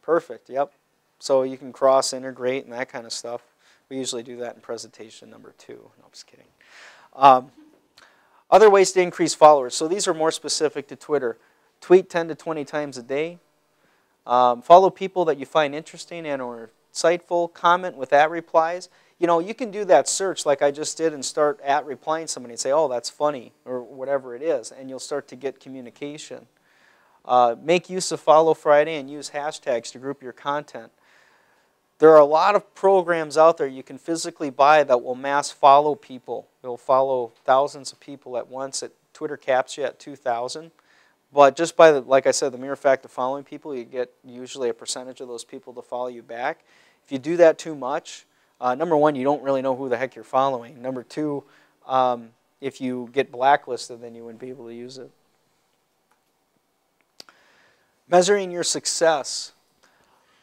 Perfect, yep. So you can cross-integrate and that kind of stuff. We usually do that in presentation number 2. No, I'm just kidding. Other ways to increase followers. So these are more specific to Twitter. Tweet 10 to 20 times a day. Follow people that you find interesting and or insightful. Comment with @replies. You know, you can do that search like I just did and start @replying somebody and say, oh, that's funny, or whatever it is, and you'll start to get communication. Make use of Follow Friday and use hashtags to group your content. There are a lot of programs out there you can physically buy that will mass follow people. They'll follow thousands of people at once. Twitter caps you at 2,000. But just by, like I said, the mere fact of following people, you get usually a percentage of those people to follow you back. If you do that too much, number one, you don't really know who the heck you're following. Number two, if you get blacklisted, then you wouldn't be able to use it. Measuring your success.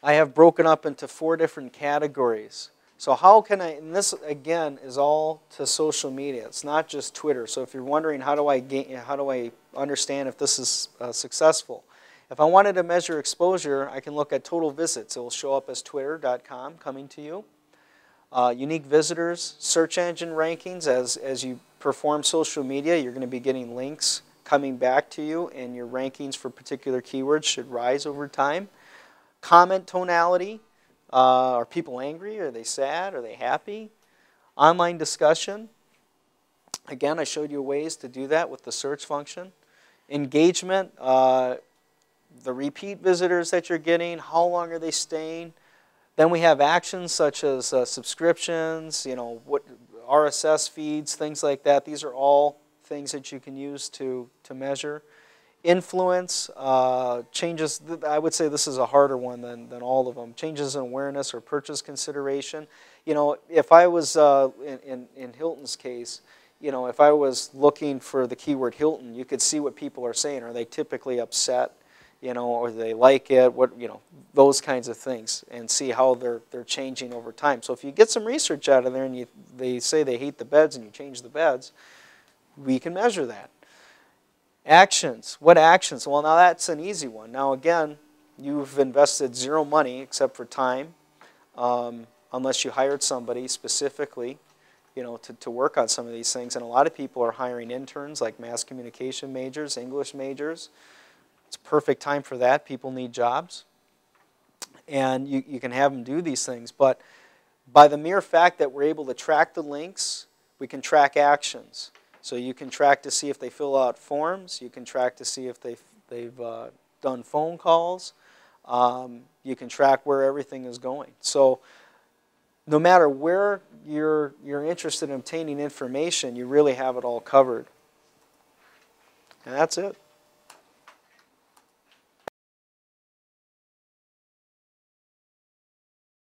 I have broken up into 4 different categories. So how can I, and this again is all to social media. It's not just Twitter. So if you're wondering how do I understand if this is successful? If I wanted to measure exposure, I can look at total visits. It will show up as twitter.com coming to you. Unique visitors, search engine rankings. As you perform social media, you're going to be getting links coming back to you, and your rankings for particular keywords should rise over time. Comment tonality. Are people angry? Are they sad? Are they happy? Online discussion. Again, I showed you ways to do that with the search function. Engagement. The repeat visitors that you're getting. How long are they staying? Then we have actions such as subscriptions, what RSS feeds, things like that. These are all things that you can use to measure. Influence, changes, I would say this is a harder one than all of them. Changes in awareness or purchase consideration. If I was, in Hilton's case, if I was looking for the keyword Hilton, you could see what people are saying. Are they typically upset, or do they like it? Those kinds of things, and see how they're changing over time. So if you get some research out of there and they say they hate the beds and you change the beds, we can measure that. Actions. What actions? Well, now that's an easy one. Now again, you've invested 0 money except for time, unless you hired somebody specifically, to work on some of these things. And a lot of people are hiring interns like mass communication majors, English majors. It's a perfect time for that. People need jobs. And you can have them do these things. But by the mere fact that we're able to track the links, we can track actions. So you can track to see if they fill out forms. You can track to see if they've done phone calls. You can track where everything is going. So no matter where you're interested in obtaining information, you really have it all covered. And that's it.